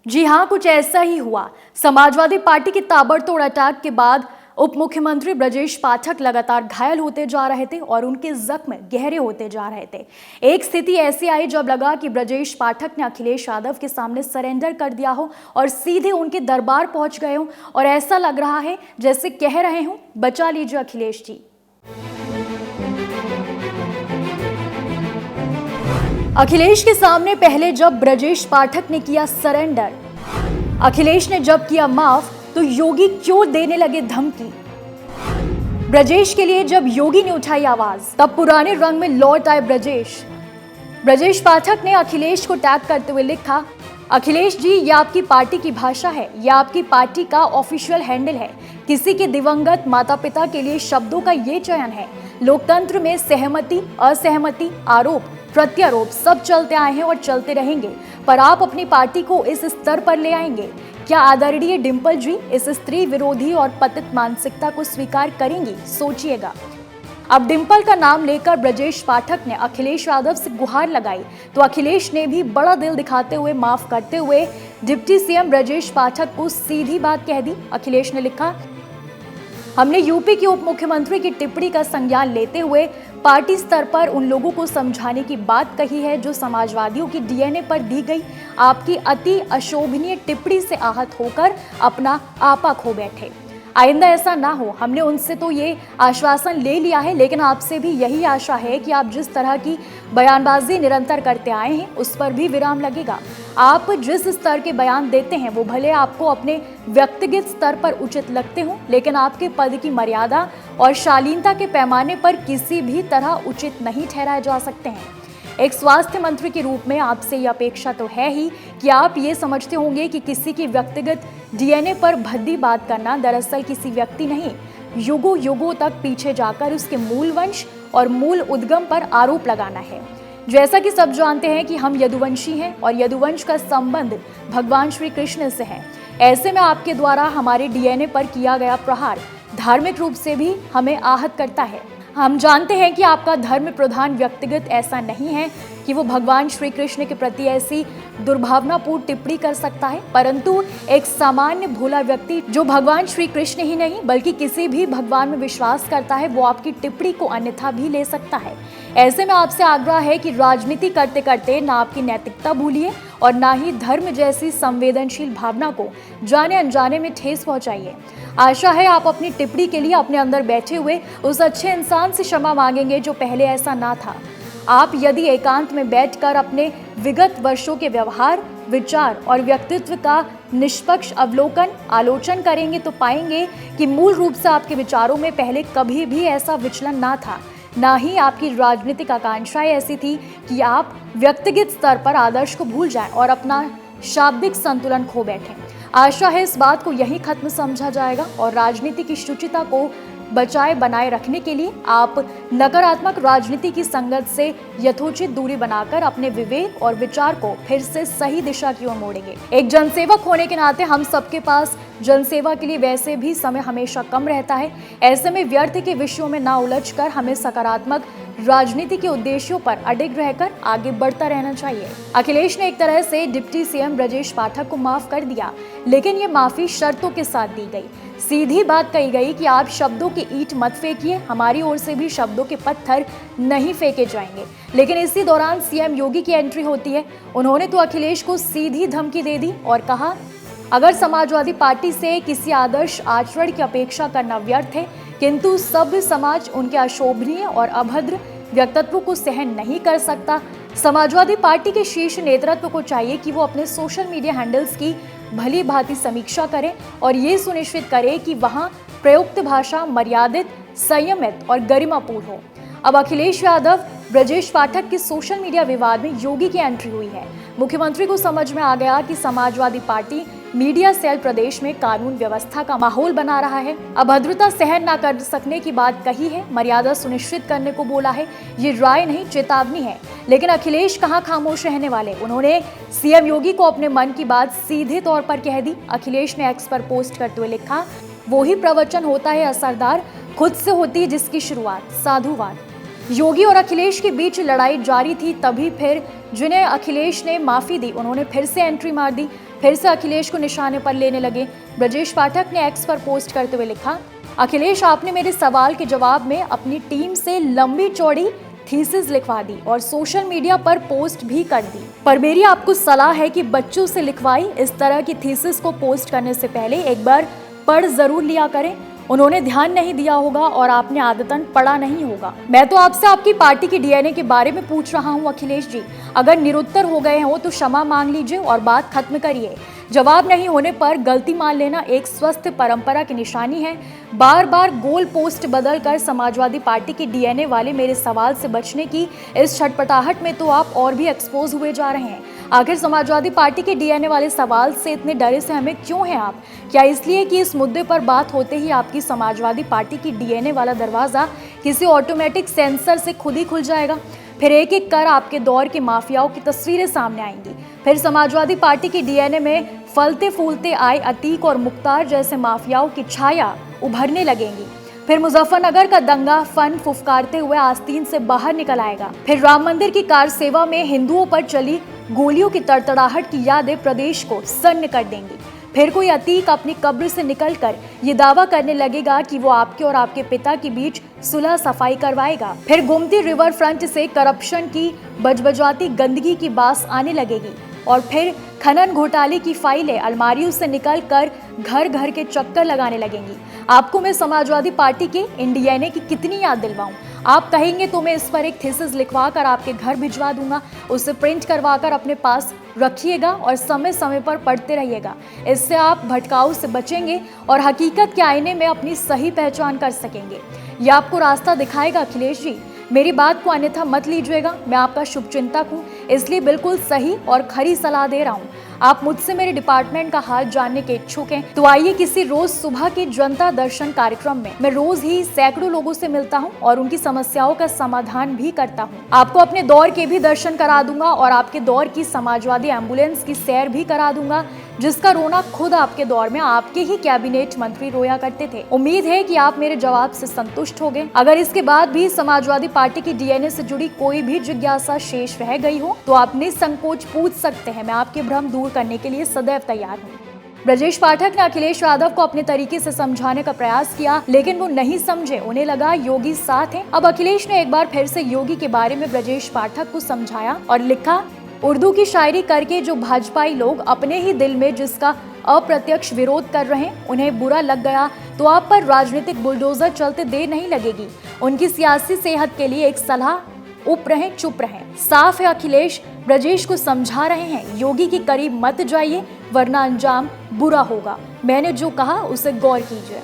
जी हां, कुछ ऐसा ही हुआ। समाजवादी पार्टी के ताबड़तोड़ अटैक के बाद उप मुख्यमंत्री ब्रजेश पाठक लगातार घायल होते जा रहे थे और उनके जख्म गहरे होते जा रहे थे। एक स्थिति ऐसी आई जब लगा कि ब्रजेश पाठक ने अखिलेश यादव के सामने सरेंडर कर दिया हो और सीधे उनके दरबार पहुंच गए हो और ऐसा लग रहा है जैसे कह रहे हो, बचा लीजिए अखिलेश जी। अखिलेश के सामने पहले जब ब्रजेश पाठक ने किया सरेंडर, अखिलेश ने जब किया माफ, तो योगी क्यों देने लगे धमकी। ब्रजेश के लिए जब योगी ने उठाई आवाज, तब पुराने रंग में लौट आए ब्रजेश। ब्रजेश पाठक ने अखिलेश को टैग करते हुए लिखा, अखिलेश जी, ये आपकी पार्टी की भाषा है, ये आपकी पार्टी का ऑफिशियल हैंडल है। किसी के दिवंगत माता पिता के लिए शब्दों का ये चयन है। लोकतंत्र में सहमति, असहमति, आरोप प्रत्यारोप सब चलते आए हैं और चलते रहेंगे, पर आप अपनी पार्टी को इस स्तर पर ले आएंगे। क्या आदरणीय डिंपल जी इस स्त्री विरोधी और पतित मानसिकता को स्वीकार करेंगी? सोचिएगा। अब डिंपल का नाम लेकर ब्रजेश पाठक ने अखिलेश यादव से गुहार लगाई, तो अखिलेश ने भी बड़ा दिल दिखाते हुए माफ करते हुए डिप्टी सीएम ब्रजेश पाठक को सीधी बात कह दी। अखिलेश ने लिखा, हमने यूपी के उप मुख्यमंत्री की टिप्पणी का संज्ञान लेते हुए पार्टी स्तर पर उन लोगों को समझाने की बात कही है जो समाजवादियों की डीएनए पर दी गई आपकी अति अशोभनीय टिप्पणी से आहत होकर अपना आपा खो बैठे। आइंदा ऐसा ना हो। हमने उनसे तो ये आश्वासन ले लिया है, लेकिन आपसे भी यही आशा है कि आप जिस तरह की बयानबाजी निरंतर करते आए हैं उस पर भी विराम लगेगा। आप जिस स्तर के बयान देते हैं वो भले आपको अपने व्यक्तिगत स्तर पर उचित लगते हों, लेकिन आपके पद की मर्यादा और शालीनता के पैमाने पर किसी भी तरह उचित नहीं ठहराए जा सकते हैं। एक स्वास्थ्य मंत्री के रूप में आपसे ये अपेक्षा तो है ही कि आप ये समझते होंगे कि किसी की व्यक्तिगत डीएनए पर भद्दी बात करना दरअसल किसी व्यक्ति नहीं, युगों युगों तक पीछे जाकर उसके मूल वंश और मूल उद्गम पर आरोप लगाना है। जैसा कि सब जानते हैं कि हम यदुवंशी हैं और यदुवंश का संबंध भगवान श्री कृष्ण से है। ऐसे में आपके द्वारा हमारे डीएनए पर किया गया प्रहार धार्मिक रूप से भी हमें आहत करता है। हम जानते हैं कि आपका धर्म प्रधान व्यक्तिगत ऐसा नहीं है कि वो भगवान श्री कृष्ण के प्रति ऐसी दुर्भावनापूर्ण टिप्पणी कर सकता है, परंतु एक सामान्य भोला व्यक्ति जो भगवान श्री कृष्ण ही नहीं बल्कि किसी भी भगवान में विश्वास करता है, वो आपकी टिप्पणी को अन्यथा भी ले सकता है। ऐसे में आपसे आग्रह है कि राजनीति करते करते ना आपकी नैतिकता भूलिए और ना ही धर्म जैसी संवेदनशील भावना को जाने अनजाने में ठेस पहुंचाइए। आशा है आप अपनी टिप्पणी के लिए अपने अंदर बैठे हुए उस अच्छे इंसान से क्षमा मांगेंगे जो पहले ऐसा ना था। आप यदि एकांत में बैठकर अपने विगत वर्षों के व्यवहार, विचार और व्यक्तित्व का निष्पक्ष अवलोकन आलोचन करेंगे तो पाएंगे कि मूल रूप से आपके विचारों में पहले कभी भी ऐसा विचलन ना था, ना ही आपकी राजनीतिक आकांक्षाएं ऐसी थी कि आप व्यक्तिगत स्तर पर आदर्श को भूल जाएं और अपना शाब्दिक संतुलन खो बैठें। आशा है इस बात को यही खत्म समझा जाएगा और राजनीति की शुचिता को बचाए बनाए रखने के लिए आप नकारात्मक राजनीति की संगत से यथोचित दूरी बनाकर अपने विवेक और विचार को फिर से सही दिशा की ओर मोड़ेंगे। एक जनसेवक होने के नाते हम सबके पास जनसेवा के लिए वैसे भी समय हमेशा कम रहता है। ऐसे में व्यर्थ के विषयों में ना उलझकर हमें सकारात्मक राजनीति के उद्देश्यों पर अडिग रहकर आगे बढ़ता रहना चाहिए। अखिलेश ने एक तरह से डिप्टी सीएम ब्रजेश पाठक को माफ कर दिया, लेकिन ये माफी शर्तों के साथ दी गई। सीधी बात कही गई कि आप शब्दों की ईंट मत फेंकिए, हमारी ओर से भी शब्दों के पत्थर नहीं फेंके जाएंगे। लेकिन इसी दौरान सीएम योगी की एंट्री होती है। उन्होंने तो अखिलेश को सीधी धमकी दे दी और कहा, अगर समाजवादी पार्टी से किसी आदर्श आचरण की अपेक्षा करना व्यर्थ है, किंतु सभ्य समाज उनके अशोभनीय और अभद्र व्यक्तित्व को सहन नहीं कर सकता। समाजवादी पार्टी के शीर्ष नेतृत्व को चाहिए कि वो अपने सोशल मीडिया हैंडल्स की भली भांति समीक्षा करें और ये सुनिश्चित करें कि वहां प्रयुक्त भाषा मर्यादित, संयमित और गरिमापूर्ण हो। अब अखिलेश यादव ब्रजेश पाठक के सोशल मीडिया विवाद में योगी की एंट्री हुई है। मुख्यमंत्री को समझ में आ गया कि समाजवादी पार्टी मीडिया सेल प्रदेश में कानून व्यवस्था का माहौल बना रहा है, अभद्रता सहन न कर सकने की बात कही है, मर्यादा सुनिश्चित करने को बोला है। ये राय नहीं, चेतावनी है। लेकिन अखिलेश कहाँ खामोश रहने वाले। उन्होंने सीएम योगी को अपने मन की बात सीधे तौर पर कह दी। अखिलेश ने एक्स पर पोस्ट करते हुए लिखा, वो ही प्रवचन होता है असरदार, खुद से होती है जिसकी शुरुआत, साधुवाद। योगी और अखिलेश के बीच लड़ाई जारी थी, तभी फिर जिन्हें अखिलेश ने माफी दी उन्होंने फिर से एंट्री मार दी। फिर से अखिलेश को निशाने पर लेने लगे। ब्रजेश पाठक ने एक्स पर पोस्ट करते हुए लिखा, अखिलेश आपने मेरे सवाल के जवाब में अपनी टीम से लंबी चौड़ी थीसिस लिखवा दी और सोशल मीडिया पर पोस्ट भी कर दी, पर मेरी आपको सलाह है कि बच्चों से लिखवाई इस तरह की थीसिस को पोस्ट करने से पहले एक बार पढ़ जरूर लिया करें। उन्होंने ध्यान नहीं दिया होगा और आपने आदतन पढ़ा नहीं होगा। मैं तो आपसे आपकी पार्टी की डीएनए के बारे में पूछ रहा हूं अखिलेश जी। अगर निरुत्तर हो गए हो तो क्षमा मांग लीजिए और बात खत्म करिए। जवाब नहीं होने पर गलती मान लेना एक स्वस्थ परंपरा की निशानी है। बार बार गोल पोस्ट बदल कर समाजवादी पार्टी की डीएनए वाले मेरे सवाल से बचने की इस छटपटाहट में तो आप और भी एक्सपोज हुए जा रहे हैं। आखिर समाजवादी पार्टी के डीएनए वाले सवाल से इतने डरे से हमें क्यों हैं आप? क्या इसलिए कि इस मुद्दे पर बात होते ही आपकी समाजवादी पार्टी की डीएनए वाला दरवाजा किसी ऑटोमेटिक सेंसर से खुद ही खुल जाएगा? फिर एक एक कर आपके दौर के माफियाओं की तस्वीरें सामने आएंगी। फिर समाजवादी पार्टी की डीएनए में फलते फूलते आए अतीक और मुख्तार जैसे माफियाओं की छाया उभरने लगेंगी। फिर मुजफ्फरनगर का दंगा फन फुफकारते हुए आस्तीन से बाहर निकल आएगा। फिर राम मंदिर की कार सेवा में हिंदुओं पर चली गोलियों की तड़तड़ाहट की यादें प्रदेश को सन्न कर देंगी। फिर कोई अतीक अपनी कब्र से निकलकर ये दावा करने लगेगा कि वो आपके और आपके पिता के बीच सुलह सफाई करवाएगा। फिर गोमती रिवर फ्रंट से करप्शन की बजबजाती गंदगी की बास आने लगेगी और फिर खनन घोटाले की फाइलें अलमारियों से निकलकर घर घर के चक्कर लगाने लगेंगी। आपको मैं समाजवादी पार्टी के इन डीएनए की कितनी याद दिलवाऊं? आप कहेंगे तो मैं इस पर एक थीसिस लिखवा कर आपके घर भिजवा दूंगा। उसे प्रिंट करवा कर अपने पास रखिएगा और समय समय पर पढ़ते रहिएगा। इससे आप भटकाऊ से बचेंगे और हकीकत के आईने में अपनी सही पहचान कर सकेंगे। यह आपको रास्ता दिखाएगा अखिलेश जी। मेरी बात को अन्यथा मत लीजिएगा। मैं आपका शुभचिंतक हूँ, इसलिए बिल्कुल सही और खरी सलाह दे रहा हूँ। आप मुझसे मेरे डिपार्टमेंट का हाल जानने के इच्छुक हैं तो आइए किसी रोज सुबह के जनता दर्शन कार्यक्रम में। मैं रोज ही सैकड़ों लोगों से मिलता हूं और उनकी समस्याओं का समाधान भी करता हूं। आपको अपने दौर के भी दर्शन करा दूंगा और आपके दौर की समाजवादी एम्बुलेंस की सैर भी करा दूंगा, जिसका रोना खुद आपके दौर में आपके ही कैबिनेट मंत्री रोया करते थे। उम्मीद है कि आप मेरे जवाब से संतुष्ट हो गए। अगर इसके बाद भी समाजवादी पार्टी की डीएनए से जुड़ी कोई भी जिज्ञासा शेष रह गई हो तो आप निसंकोच पूछ सकते हैं। मैं आपके भ्रम दूर करने के लिए सदैव तैयार हूँ। ब्रजेश पाठक ने अखिलेश यादव को अपने तरीके से समझाने का प्रयास किया, लेकिन वो नहीं समझे। उन्हें लगा योगी साथ है। अब अखिलेश ने एक बार फिर से योगी के बारे में ब्रजेश पाठक को समझाया और लिखा, उर्दू की शायरी करके जो भाजपाई लोग अपने ही दिल में जिसका अप्रत्यक्ष विरोध कर रहे हैं, उन्हें बुरा लग गया तो आप पर राजनीतिक बुलडोजर चलते देर नहीं लगेगी। उनकी सियासी सेहत के लिए एक सलाह, उप रहें, चुप रहें। साफ है अखिलेश ब्रजेश को समझा रहे हैं, योगी के करीब मत जाइए वरना अंजाम बुरा होगा। मैंने जो कहा उसे गौर कीजिए।